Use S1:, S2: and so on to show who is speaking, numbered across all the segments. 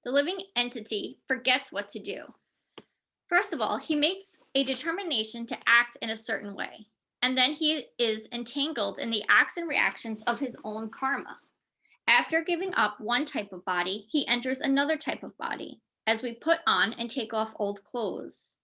S1: The living entity forgets what to do. First of all, he makes a determination to act in a certain way, and then he is entangled in the acts and reactions of his own karma. After giving up one type of body, he enters another type of body, as we put on and take off old clothes.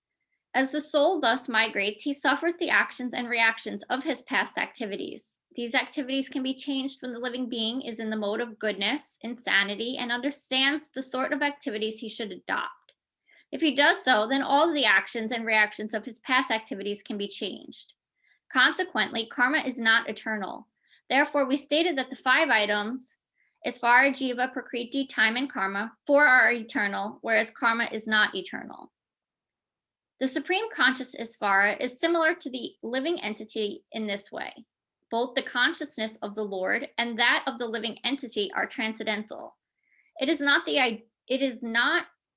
S1: As the soul thus migrates, he suffers the actions and reactions of his past activities. These activities can be changed when the living being is in the mode of goodness, insanity, and understands the sort of activities he should adopt. If he does so, then all the actions and reactions of his past activities can be changed. Consequently, karma is not eternal. Therefore, we stated that the five items, Isvara, Jiva, Prakriti, time, and karma, four are eternal, whereas karma is not eternal. The supreme conscious Isvara is similar to the living entity in this way. Both the consciousness of the Lord and that of the living entity are transcendental. It is not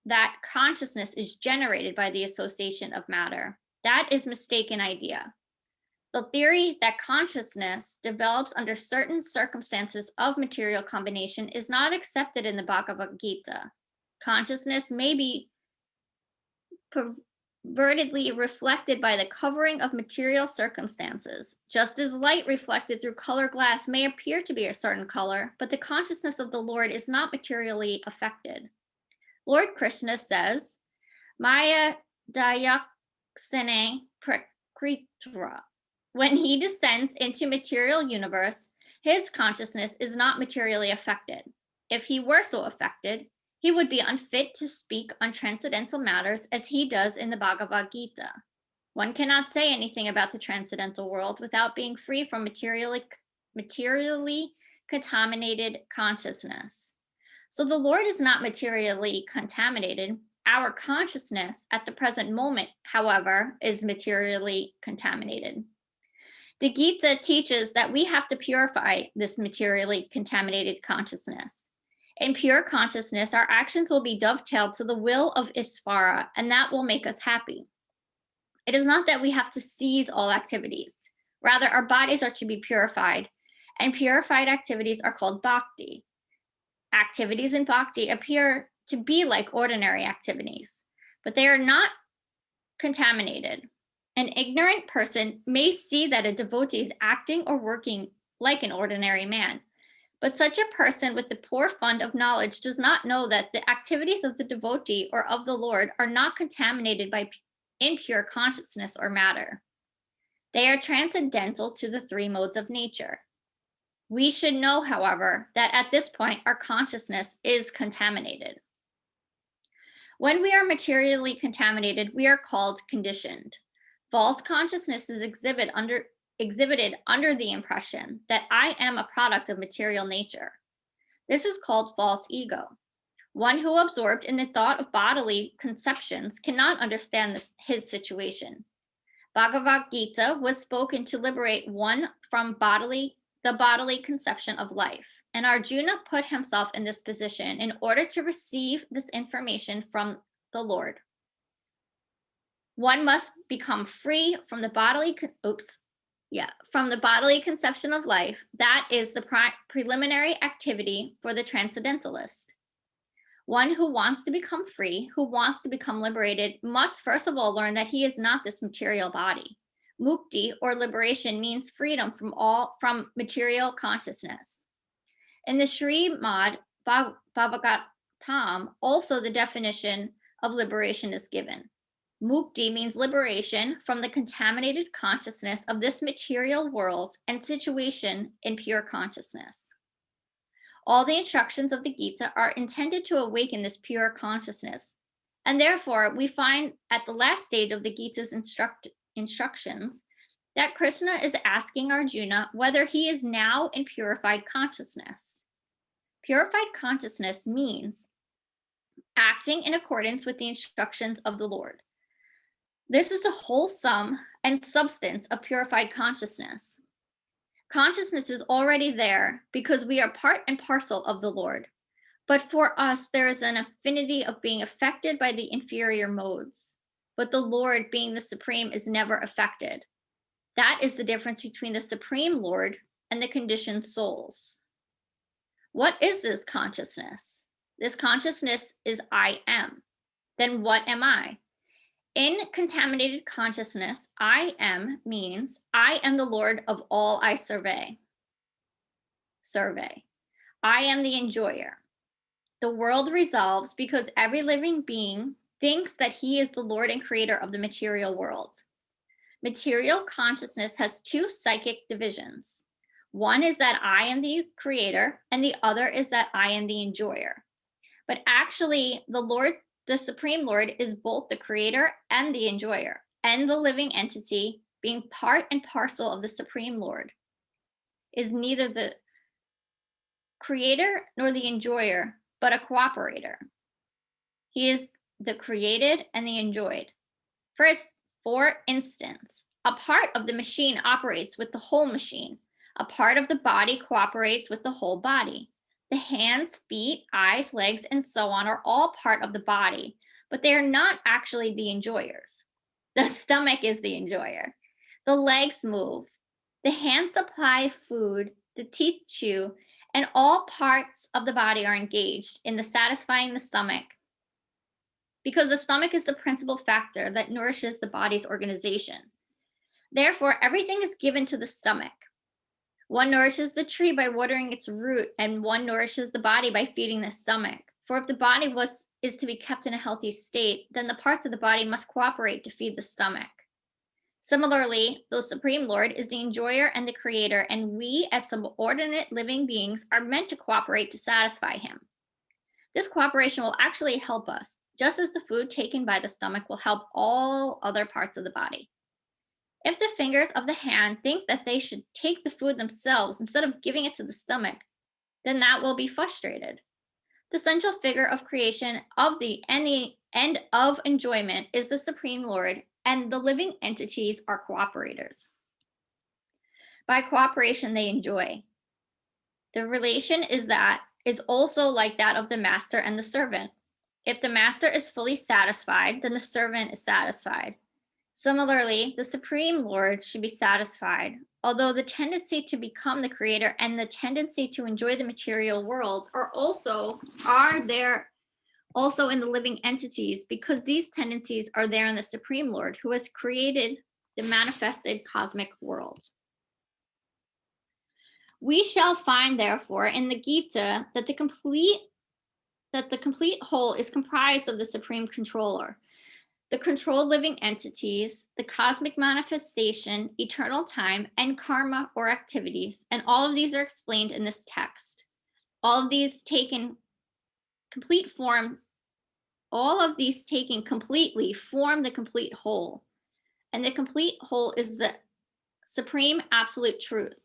S1: that consciousness is generated by the association of matter. That is mistaken idea. The theory that consciousness develops under certain circumstances of material combination is not accepted in the Bhagavad Gita. Consciousness may be pervertedly reflected by the covering of material circumstances, just as light reflected through color glass may appear to be a certain color, but the consciousness of the Lord is not materially affected. Lord Krishna says, Maya dayaksane prakritra. When he descends into material universe, his consciousness is not materially affected. If he were so affected, he would be unfit to speak on transcendental matters as he does in the Bhagavad Gita. One cannot say anything about the transcendental world without being free from materially contaminated consciousness. So the Lord is not materially contaminated. Our consciousness at the present moment, however, is materially contaminated. The Gita teaches that we have to purify this materially contaminated consciousness. In pure consciousness, our actions will be dovetailed to the will of Isvara, and that will make us happy. It is not that we have to cease all activities. Rather, our bodies are to be purified, and purified activities are called bhakti. Activities in bhakti appear to be like ordinary activities, but they are not contaminated. An ignorant person may see that a devotee is acting or working like an ordinary man, but such a person with the poor fund of knowledge does not know that the activities of the devotee or of the Lord are not contaminated by impure consciousness or matter. They are transcendental to the three modes of nature. We should know, however, that at this point our consciousness is contaminated. When we are materially contaminated, we are called conditioned. False consciousness is exhibited under the impression that I am a product of material nature. This is called false ego. One who absorbed in the thought of bodily conceptions cannot understand his situation. Bhagavad Gita was spoken to liberate one from the bodily conception of life, and Arjuna put himself in this position in order to receive this information from the Lord. One must become free from the bodily conception of life. That is the preliminary activity for the transcendentalist. One who wants to become free, who wants to become liberated, must first of all learn that he is not this material body. Mukti, or liberation, means freedom from material consciousness. In the Srimad Bhagavatam, also the definition of liberation is given. Mukti means liberation from the contaminated consciousness of this material world and situation in pure consciousness. All the instructions of the Gita are intended to awaken this pure consciousness, and therefore we find at the last stage of the Gita's instructions that Krishna is asking Arjuna whether he is now in purified consciousness. Purified consciousness means acting in accordance with the instructions of the Lord. This is the whole sum and substance of purified consciousness. Consciousness is already there because we are part and parcel of the Lord. But for us, there is an affinity of being affected by the inferior modes. But the Lord, being the supreme, is never affected. That is the difference between the supreme Lord and the conditioned souls. What is this consciousness? This consciousness is I am. Then what am I? In contaminated consciousness, I am means I am the Lord of all I survey. Survey. I am the enjoyer. The world resolves because every living being thinks that he is the Lord and creator of the material world. Material consciousness has two psychic divisions. One is that I am the creator, and the other is that I am the enjoyer. But actually, the Supreme Lord, is both the creator and the enjoyer, and the living entity, being part and parcel of the Supreme Lord, is neither the creator nor the enjoyer, but a cooperator. He is the created and the enjoyed. For instance, a part of the machine operates with the whole machine. A part of the body cooperates with the whole body. The hands, feet, eyes, legs, and so on are all part of the body, but they are not actually the enjoyers. The stomach is the enjoyer. The legs move. The hands supply food, the teeth chew, and all parts of the body are engaged in the satisfying the stomach, because the stomach is the principal factor that nourishes the body's organization. Therefore, everything is given to the stomach. One nourishes the tree by watering its root, and one nourishes the body by feeding the stomach. For if the body is to be kept in a healthy state, then the parts of the body must cooperate to feed the stomach. Similarly, the Supreme Lord is the enjoyer and the creator, and we as subordinate living beings are meant to cooperate to satisfy him. This cooperation will actually help us, just as the food taken by the stomach will help all other parts of the body. If the fingers of the hand think that they should take the food themselves instead of giving it to the stomach, then that will be frustrated. The central figure of creation of the end of enjoyment is the Supreme Lord, and the living entities are cooperators. By cooperation, they enjoy. The relation is also like that of the master and the servant. If the master is fully satisfied, then the servant is satisfied. Similarly, the Supreme Lord should be satisfied, although the tendency to become the creator and the tendency to enjoy the material world are there also in the living entities, because these tendencies are there in the Supreme Lord, who has created the manifested cosmic worlds. We shall find, therefore, in the Gita that the complete whole is comprised of the Supreme Controller, the controlled living entities, the cosmic manifestation, eternal time, and karma or activities, and all of these are explained in this text. All of these taken completely form the complete whole, and the complete whole is the supreme absolute truth.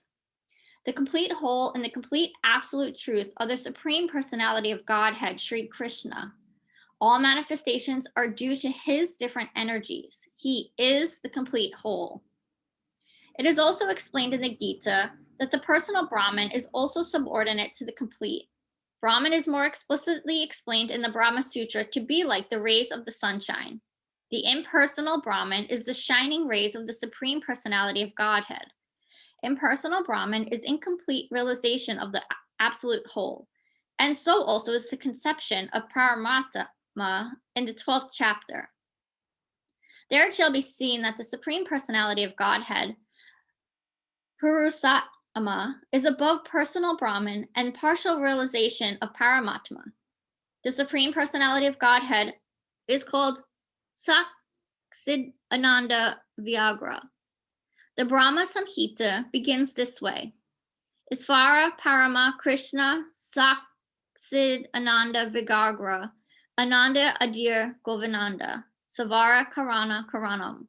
S1: The complete whole and the complete absolute truth are the Supreme Personality of Godhead, Sri Krishna. All manifestations are due to his different energies. He is the complete whole. It is also explained in the Gita that the personal Brahman is also subordinate to the complete. Brahman is more explicitly explained in the Brahma Sutra to be like the rays of the sunshine. The impersonal Brahman is the shining rays of the Supreme Personality of Godhead. Impersonal Brahman is incomplete realization of the absolute whole, and so also is the conception of Paramatma in the 12th chapter. There it shall be seen that the Supreme Personality of Godhead, Purusatma, is above personal Brahman and partial realization of Paramatma. The Supreme Personality of Godhead is called Saksidananda Vyagra. The Brahma Samhita begins this way. Isvara Parama Krishna Saksidananda Vigagra Ananda Adir Govinanda Savara Karana Karanam.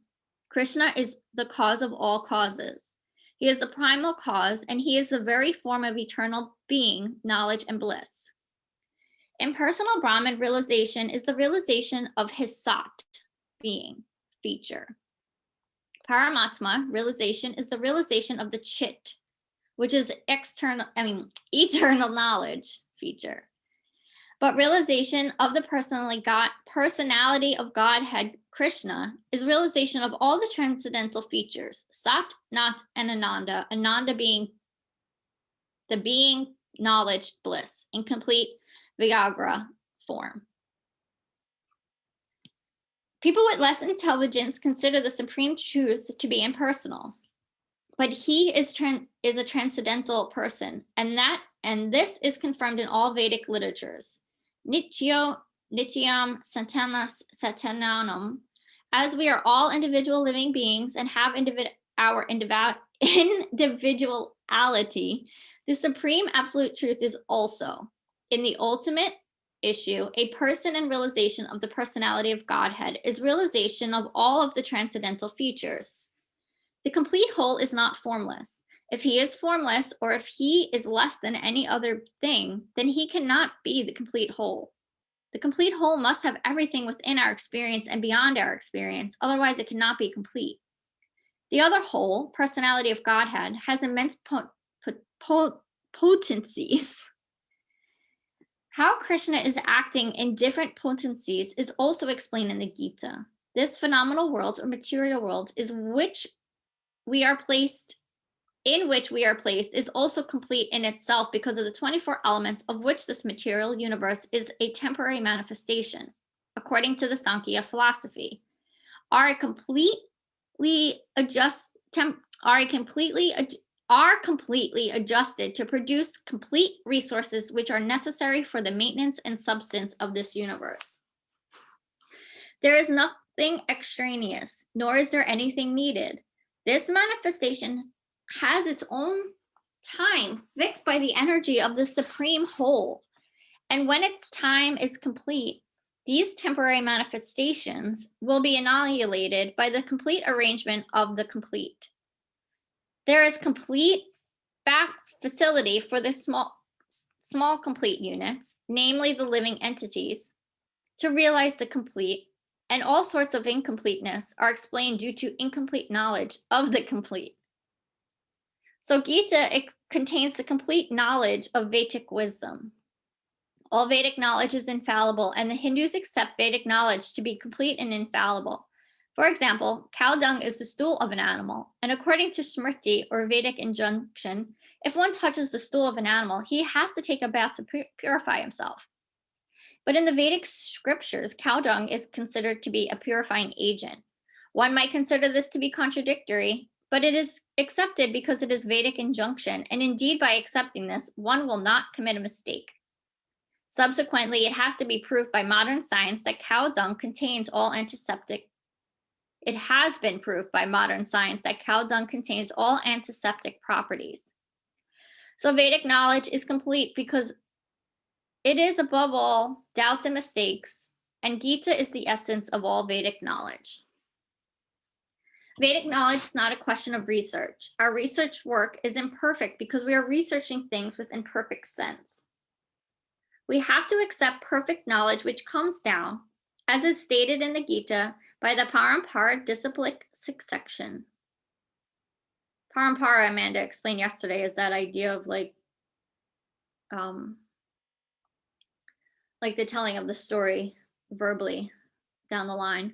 S1: Krishna is the cause of all causes. He is the primal cause, and he is the very form of eternal being, knowledge, and bliss. Impersonal Brahman realization is the realization of his Sat, being, feature. Paramatma realization is the realization of the Chit, which is eternal knowledge, feature. But realization of the personality of Godhead, Krishna, is realization of all the transcendental features, Sat, Nat, and Ananda, Ananda being the being, knowledge, bliss, incomplete, Viagra form. People with less intelligence consider the supreme truth to be impersonal, but he is a transcendental person, and this is confirmed in all Vedic literatures. Nityam Santanas Satananam, as we are all individual living beings and have our individuality, the supreme absolute truth is also, in the ultimate issue, a person and realization of the personality of Godhead is realization of all of the transcendental features. The complete whole is not formless. If he is formless, or if he is less than any other thing, then he cannot be the complete whole. The complete whole must have everything within our experience and beyond our experience, otherwise it cannot be complete. The other whole, personality of Godhead, has immense potencies. How Krishna is acting in different potencies is also explained in the Gita. This phenomenal world or material world is in which we are placed is also complete in itself because of the 24 elements of which this material universe is a temporary manifestation, according to the Sankhya philosophy, are completely adjusted to produce complete resources which are necessary for the maintenance and substance of this universe. There is nothing extraneous, nor is there anything needed. This manifestation has its own time fixed by the energy of the supreme whole. And when its time is complete, these temporary manifestations will be annihilated by the complete arrangement of the complete. There is complete facility for the small complete units, namely the living entities, to realize the complete, and all sorts of incompleteness are explained due to incomplete knowledge of the complete. So Gita contains the complete knowledge of Vedic wisdom. All Vedic knowledge is infallible, and the Hindus accept Vedic knowledge to be complete and infallible. For example, cow dung is the stool of an animal, and according to Smriti or Vedic injunction, if one touches the stool of an animal, he has to take a bath to purify himself. But in the Vedic scriptures, cow dung is considered to be a purifying agent. One might consider this to be contradictory, but it is accepted because it is Vedic injunction, and indeed by accepting this, one will not commit a mistake. Subsequently, it has to be proved by modern science that cow dung contains all antiseptic. It has been proved by modern science that cow dung contains all antiseptic properties. So Vedic knowledge is complete because it is above all doubts and mistakes, and Gita is the essence of all Vedic knowledge. Vedic knowledge is not a question of research. Our research work is imperfect because we are researching things with imperfect sense. We have to accept perfect knowledge which comes down, as is stated in the Gita, by the parampara disciplic succession. Parampara, Amanda explained yesterday, is that idea of like the telling of the story verbally down the line.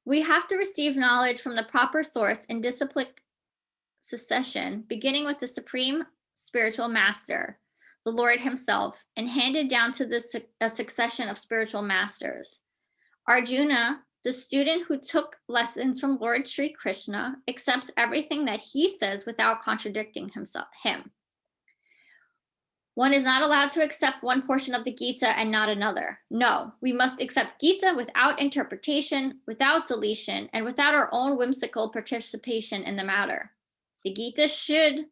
S1: We have to receive knowledge from the proper source in disciplic succession, beginning with the supreme spiritual master, the Lord himself, and handed down to a succession of spiritual masters. Arjuna, the student who took lessons from Lord Sri Krishna, accepts everything that he says without contradicting him. One is not allowed to accept one portion of the Gita and not another. No, we must accept Gita without interpretation, without deletion, and without our own whimsical participation in the matter. The Gita should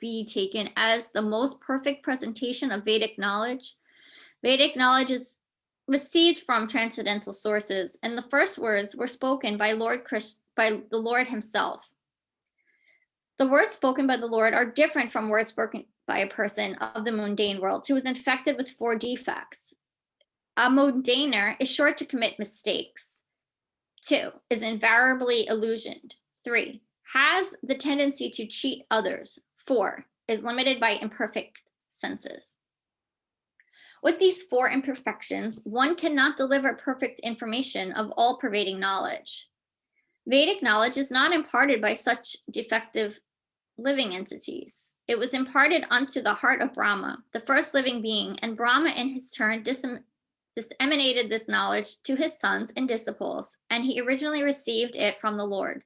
S1: be taken as the most perfect presentation of Vedic knowledge. Vedic knowledge is received from transcendental sources, and the first words were spoken by the Lord himself. The words spoken by the Lord are different from words spoken by a person of the mundane world who is infected with 4 defects. A mundaner is sure to commit mistakes. 2, is invariably illusioned. 3, has the tendency to cheat others. 4, is limited by imperfect senses. With these 4 imperfections, one cannot deliver perfect information of all-pervading knowledge. Vedic knowledge is not imparted by such defective living entities. It was imparted unto the heart of Brahma, the first living being, and Brahma in his turn disseminated this knowledge to his sons and disciples, and he originally received it from the Lord.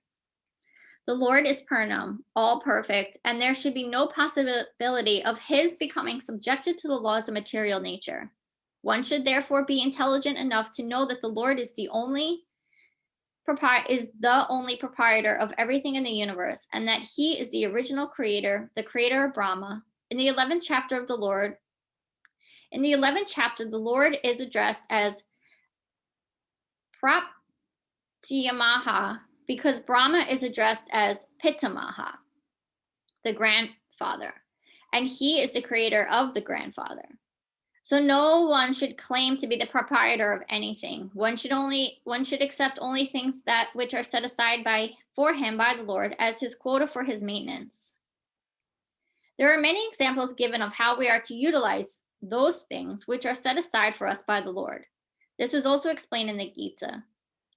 S1: The Lord is Purnam, all perfect, and there should be no possibility of his becoming subjected to the laws of material nature. One should therefore be intelligent enough to know that the Lord is the only proprietor of everything in the universe, and that he is the original creator, the creator of Brahma. In the 11th chapter, the Lord is addressed as Pratyamaha, because Brahma is addressed as Pitamaha, the grandfather, and he is the creator of the grandfather. So no one should claim to be the proprietor of anything. One should accept only things that which are set aside for him by the Lord as his quota for his maintenance. There are many examples given of how we are to utilize those things which are set aside for us by the Lord. This is also explained in the Gita.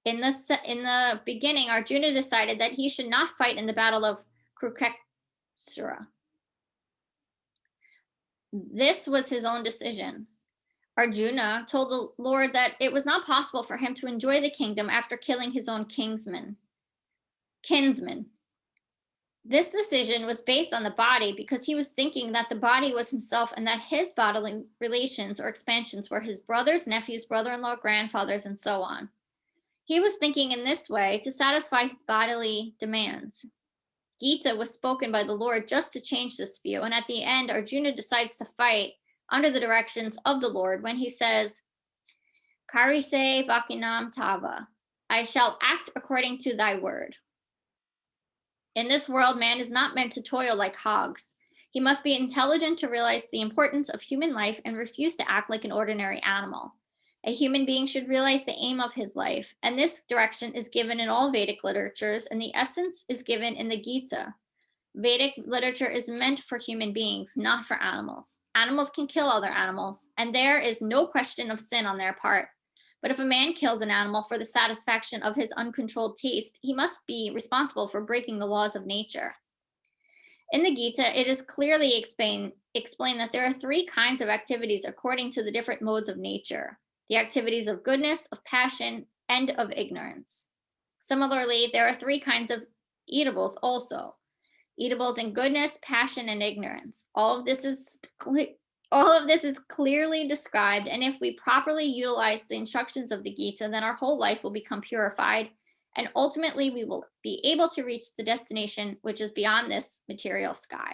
S1: In the beginning, Arjuna decided that he should not fight in the battle of Kurukshetra. This was his own decision. Arjuna told the Lord that it was not possible for him to enjoy the kingdom after killing his own kinsman. This decision was based on the body because he was thinking that the body was himself and that his bodily relations or expansions were his brothers, nephews, brother-in-law, grandfathers, and so on. He was thinking in this way to satisfy his bodily demands. Gita was spoken by the Lord just to change this view, and at the end, Arjuna decides to fight under the directions of the Lord when he says, Karise Vakinam Tava, I shall act according to thy word. In this world, man is not meant to toil like hogs. He must be intelligent to realize the importance of human life and refuse to act like an ordinary animal. A human being should realize the aim of his life, and this direction is given in all Vedic literatures, and the essence is given in the Gita. Vedic literature is meant for human beings, not for animals. Animals can kill other animals, and there is no question of sin on their part. But if a man kills an animal for the satisfaction of his uncontrolled taste, he must be responsible for breaking the laws of nature. In the Gita, it is clearly explained that there are three kinds of activities according to the different modes of nature: the activities of goodness, of passion, and of ignorance. Similarly, there are three kinds of eatables also: eatables in goodness, passion, and ignorance. All of this is clearly described, and if we properly utilize the instructions of the Gita, then our whole life will become purified, and ultimately we will be able to reach the destination which is beyond this material sky.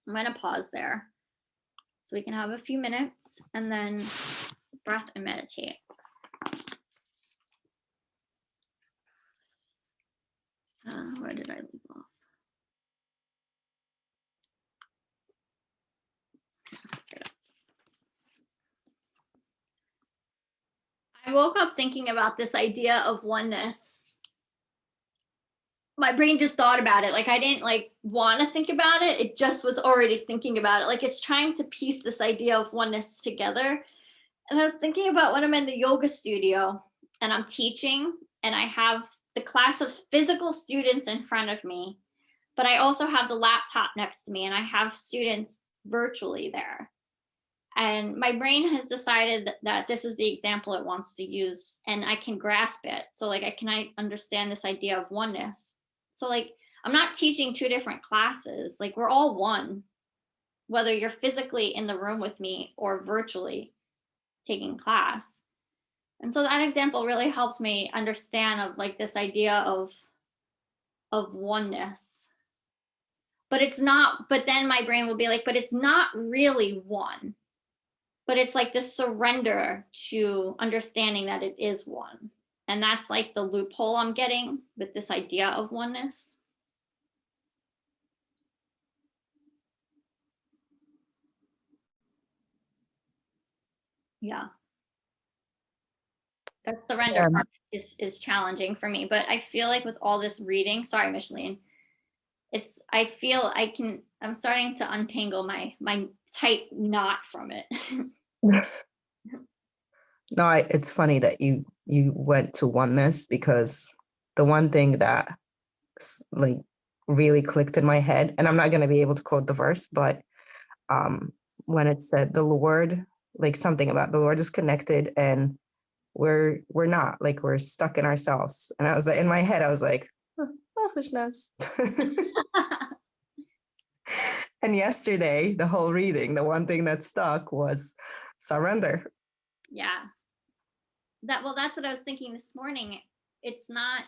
S1: I'm going to pause there so we can have a few minutes and then breath and meditate. Where did I leave off? I woke up thinking about this idea of oneness. My brain just thought about it. Like I didn't want to think about it. It just was already thinking about it. Like it's trying to piece this idea of oneness together. And I was thinking about when I'm in the yoga studio and I'm teaching and I have the class of physical students in front of me, but I also have the laptop next to me and I have students virtually there. And my brain has decided that this is the example it wants to use and I can grasp it. So I understand this idea of oneness. So I'm not teaching two different classes. We're all one, whether you're physically in the room with me or virtually taking class. And so that example really helped me understand of this idea of oneness. But then my brain will be like, but it's not really one. But it's this surrender to understanding that it is one. And that's the loophole I'm getting with this idea of oneness. Yeah. That surrender part is challenging for me. But I feel with all this reading, sorry, Micheline, I'm starting to untangle my tight knot from it.
S2: No, it's funny that you went to oneness because the one thing that like really clicked in my head, and I'm not going to be able to quote the verse, but when it said the Lord, like something about the Lord is connected and we're not, like we're stuck in ourselves. And I was like, in my head, I was like, selfishness. And yesterday, the whole reading, the one thing that stuck was surrender.
S1: Yeah. That's what I was thinking this morning. It's not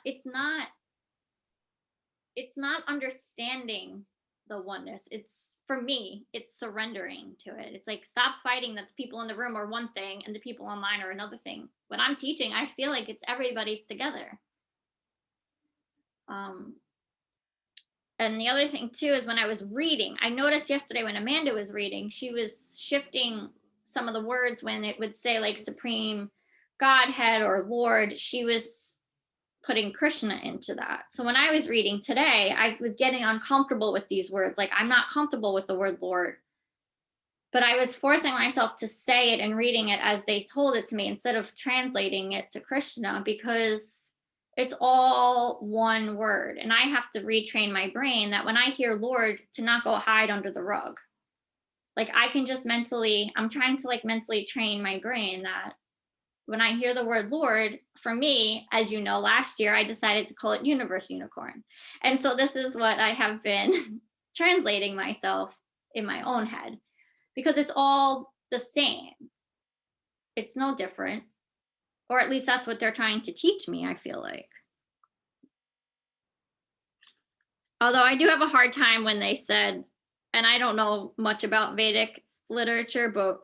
S1: understanding the oneness. It's, for me, it's surrendering to it. It's like, stop fighting that the people in the room are one thing and the people online are another thing. When I'm teaching, I feel like it's everybody's together. And the other thing too is when I was reading, I noticed yesterday when Amanda was reading, she was shifting some of the words when it would say like supreme Godhead or Lord, she was putting Krishna into that. So when I was reading today, I was getting uncomfortable with these words. Like, I'm not comfortable with the word Lord. But I was forcing myself to say it and reading it as they told it to me instead of translating it to Krishna, because it's all one word. And I have to retrain my brain that when I hear Lord, to not go hide under the rug. Like, I can just I'm trying to like mentally train my brain that when I hear the word Lord, for me, as you know, last year I decided to call it Universe Unicorn. And so this is what I have been translating myself in my own head, because it's all the same. It's no different. Or at least that's what they're trying to teach me, I feel like. Although I do have a hard time when they said, and I don't know much about Vedic literature, but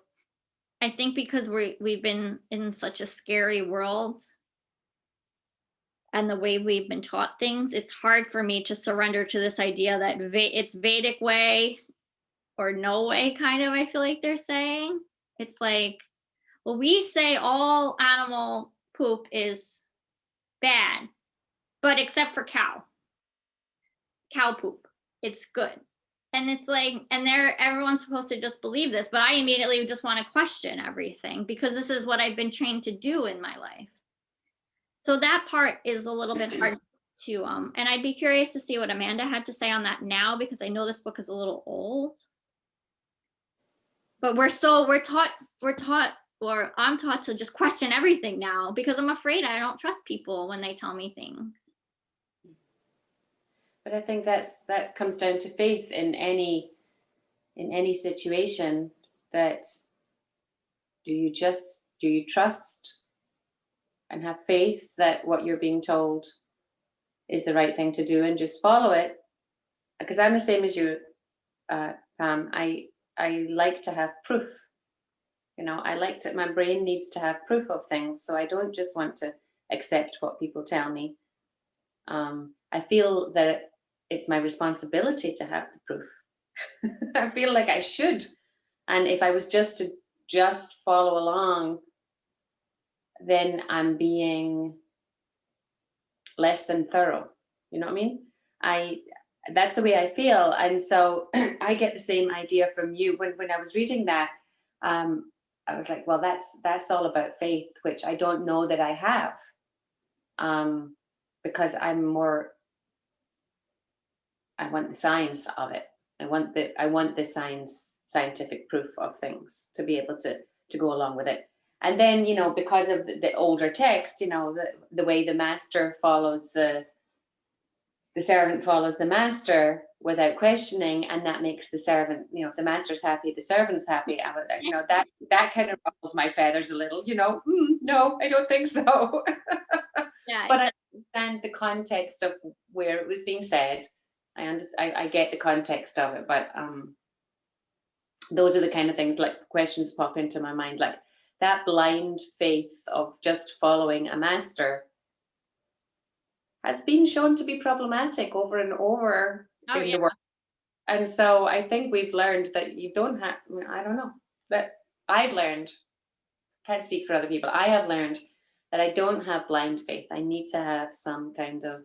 S1: I think because we've been in such a scary world and the way we've been taught things, it's hard for me to surrender to this idea that it's Vedic way or no way, kind of, I feel like they're saying. It's like, well, we say all animal poop is bad, but except for cow poop, it's good. And it's like, and everyone's supposed to just believe this, but I immediately just want to question everything because this is what I've been trained to do in my life. So that part is a little bit hard to, and I'd be curious to see what Amanda had to say on that now, because I know this book is a little old. But I'm taught to just question everything now because I'm afraid I don't trust people when they tell me things.
S3: But I think that comes down to faith in any situation. That do you trust and have faith that what you're being told is the right thing to do and just follow it? Because I'm the same as you, Pam. I like to have proof. My brain needs to have proof of things, so I don't just want to accept what people tell me. I feel that it's my responsibility to have the proof. I feel like I should. And if I was just to follow along, then I'm being less than thorough. You know what I mean? That's the way I feel. And so I get the same idea from you. When I was reading that, I was like, well, that's all about faith, which I don't know that I have. Because I want the science of it. I want the scientific proof of things to be able to go along with it. And then, because of the older text, the way the master follows the servant follows the master without questioning, and that makes the servant, if the master's happy, the servant's happy. That kind of ruffles my feathers a little. No, I don't think so.
S1: Yeah,
S3: but I understand the context of where it was being said. I get the context of it, but those are the kind of things, like, questions pop into my mind, like that blind faith of just following a master has been shown to be problematic over and over in the world. And so I think we've learned that you don't have, I don't know, but I've learned, can't speak for other people, I have learned that I don't have blind faith. I need to have some kind of,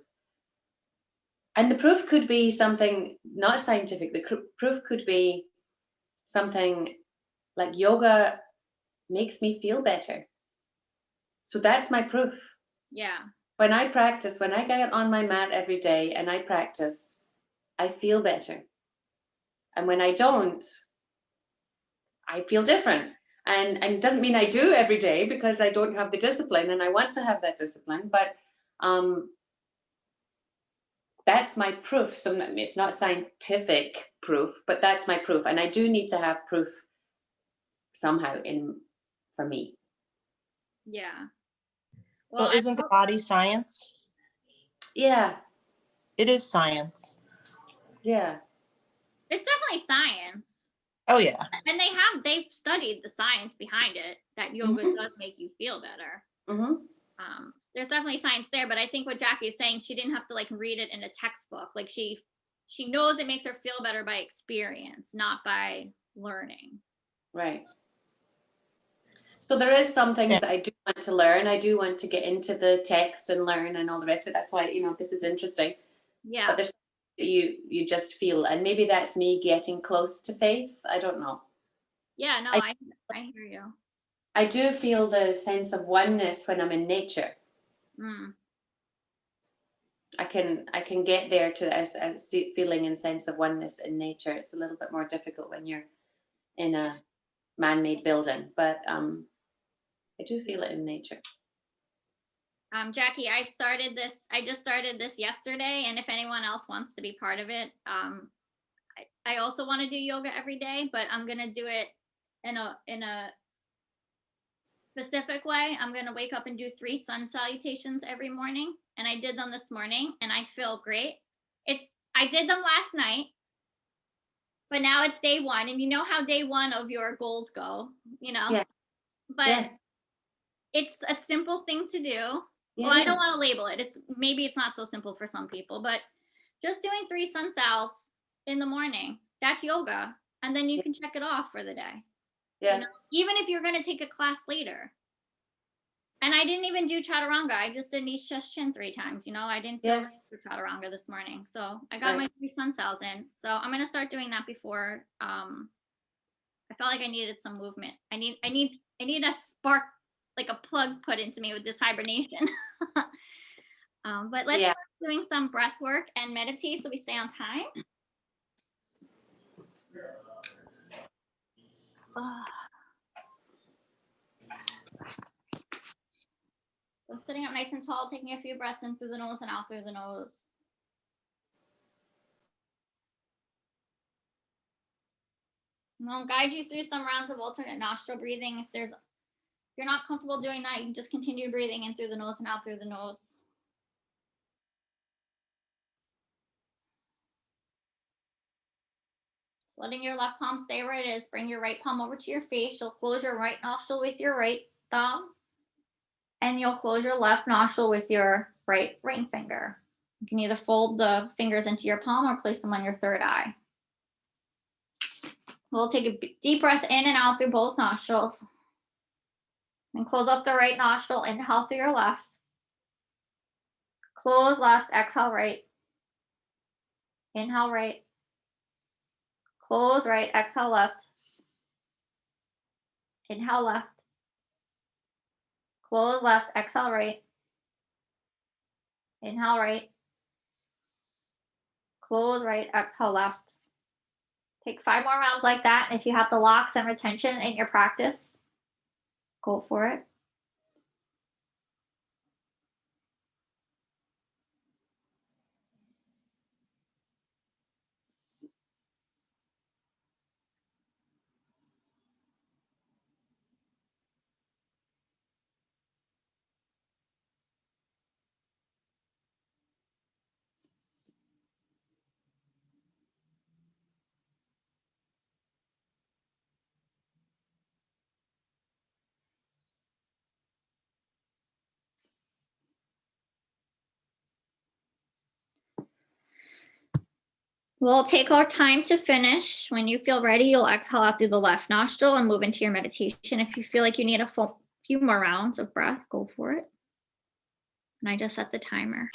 S3: and the proof could be something not scientific. The proof could be something like yoga makes me feel better. So that's my proof.
S1: Yeah.
S3: when I practice, when I get on my mat every day and I practice, I feel better. And when I don't, I feel different. And it doesn't mean I do every day, because I don't have the discipline, and I want to have that discipline, but that's my proof. So it's not scientific proof, but that's my proof. And I do need to have proof somehow for me.
S1: Yeah.
S4: Well, isn't the body science?
S3: Yeah.
S4: It is science.
S3: Yeah.
S1: It's definitely science.
S4: Oh, yeah.
S1: And they've studied the science behind it, that yoga does make you feel better. There's definitely science there, but I think what Jackie is saying, she didn't have to like read it in a textbook. Like she knows it makes her feel better by experience, not by learning.
S3: Right. So there is some things that I do want to learn. I do want to get into the text and learn and all the rest of it. That's why, this is interesting.
S1: Yeah.
S3: But there's you just feel, and maybe that's me getting close to faith. I don't know.
S1: Yeah, no, I hear you.
S3: I do feel the sense of oneness when I'm in nature. I can get there to a feeling and sense of oneness in nature. It's a little bit more difficult when you're in a man-made building, but I do feel it in nature.
S1: Jackie, I just started this yesterday, and if anyone else wants to be part of it, I also want to do yoga every day, but I'm gonna do it in a specific way. I'm gonna wake up and do 3 sun salutations every morning, and I did them this morning, and I feel great. I did them last night, but now it's day 1, and you know how day 1 of your goals go,
S3: Yeah.
S1: But
S3: Yeah.
S1: it's a simple thing to do.
S3: Yeah.
S1: Well, I don't want to label it. Maybe it's not so simple for some people, but just doing 3 sun sals in the morning, that's yoga. And then you can check it off for the day.
S3: Yeah.
S1: Even if you're going to take a class later. And I didn't even do chaturanga. I just did East chest chin 3 times. I didn't feel ready for chaturanga this morning. So I got my 3 sun sals in. So I'm going to start doing that before. I felt like I needed some movement. I need a spark, like a plug put into me with this hibernation. But let's start doing some breath work and meditate so we stay on time. So sitting up nice and tall, taking a few breaths in through the nose and out through the nose. And I'll guide you through some rounds of alternate nostril breathing. If you're not comfortable doing that, you can just continue breathing in through the nose and out through the nose. So letting your left palm stay where it is. Bring your right palm over to your face. You'll close your right nostril with your right thumb. And you'll close your left nostril with your right ring finger. You can either fold the fingers into your palm or place them on your third eye. We'll take a deep breath in and out through both nostrils. And close up the right nostril, inhale through your left. Close left, exhale right. Inhale right. Close right, exhale left. Inhale left. Close left, exhale right. Inhale right. Close right, exhale left. Take 5 more rounds like that. If you have the locks and retention in your practice, go for it. We'll take our time to finish. When you feel ready, you'll exhale out through the left nostril and move into your meditation. If you feel like you need a few more rounds of breath, go for it. And I just set the timer.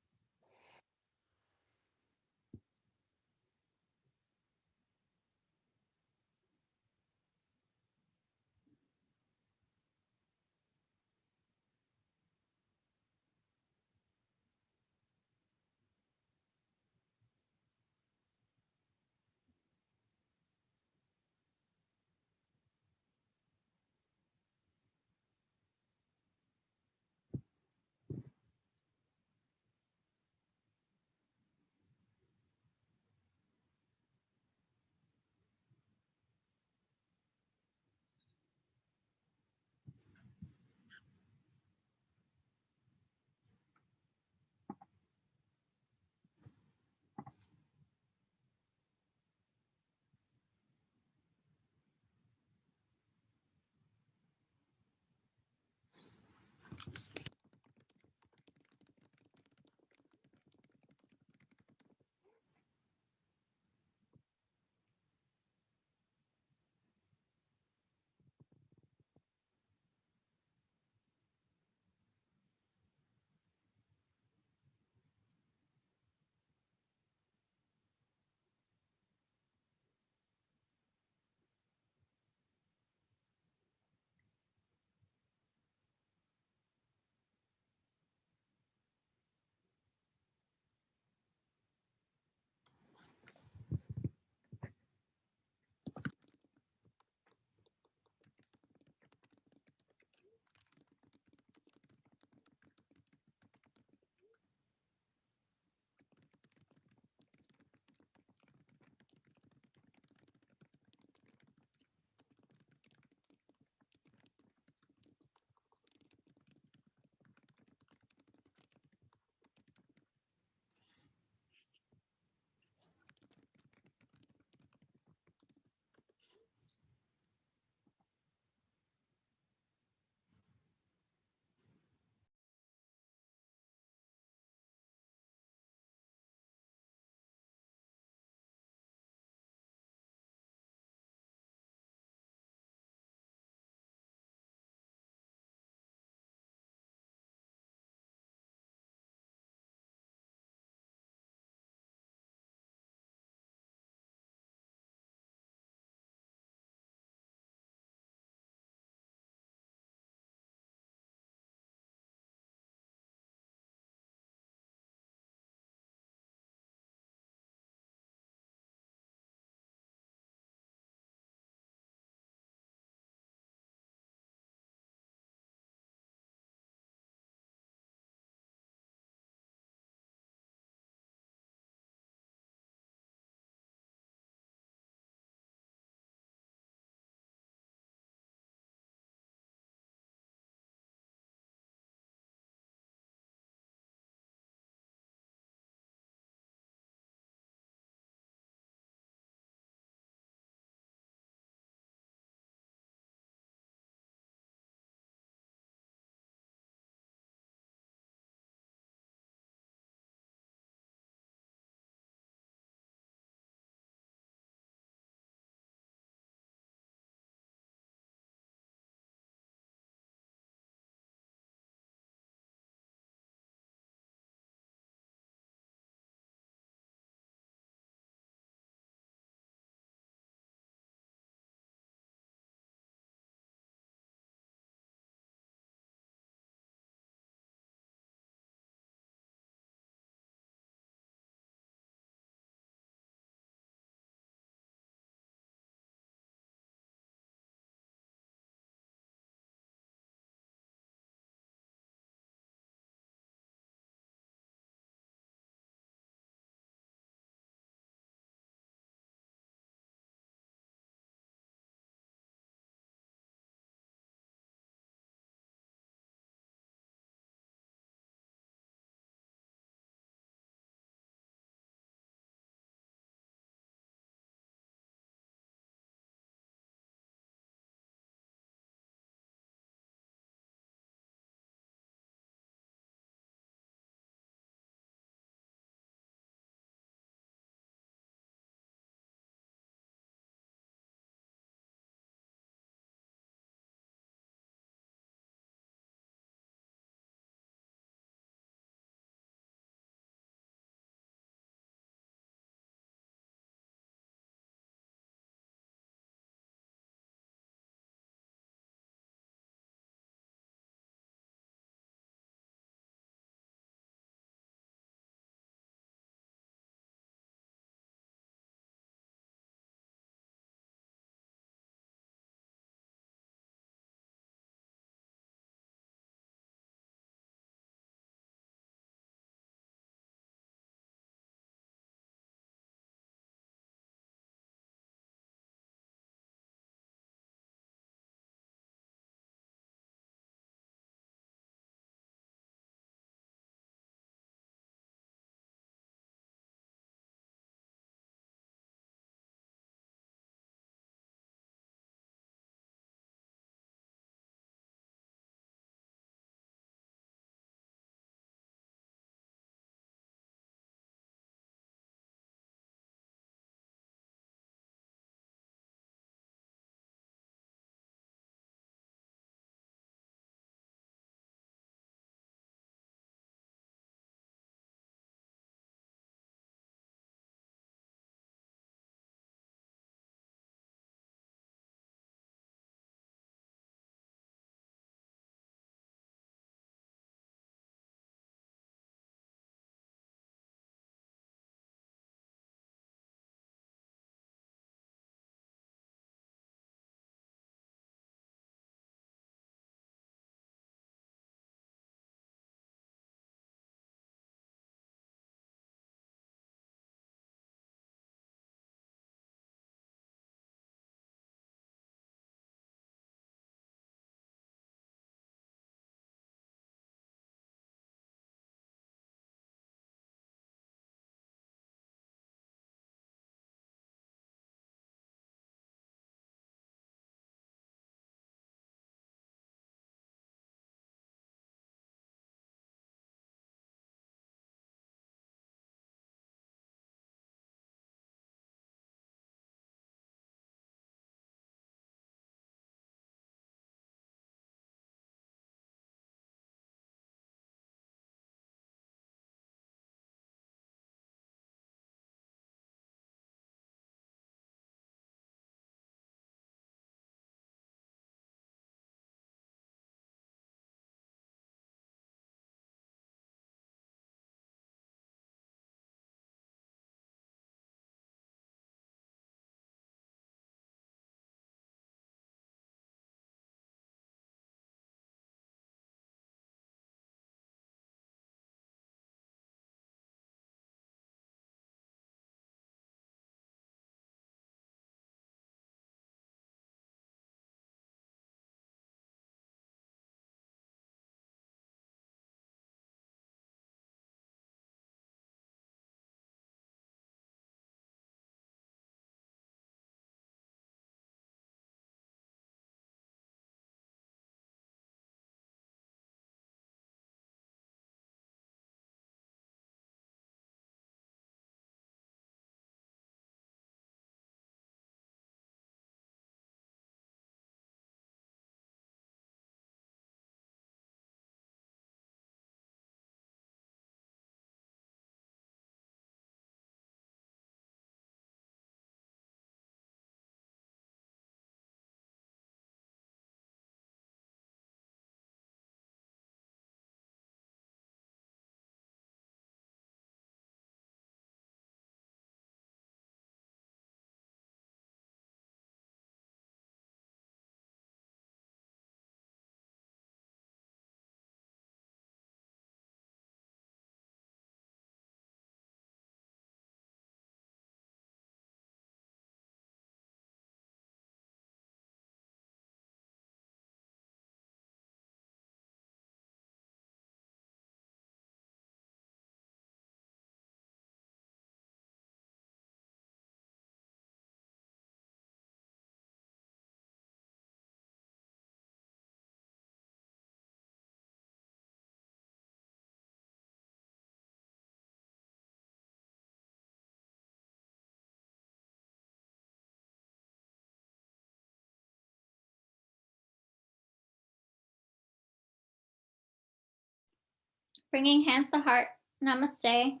S1: Bringing hands to heart. Namaste.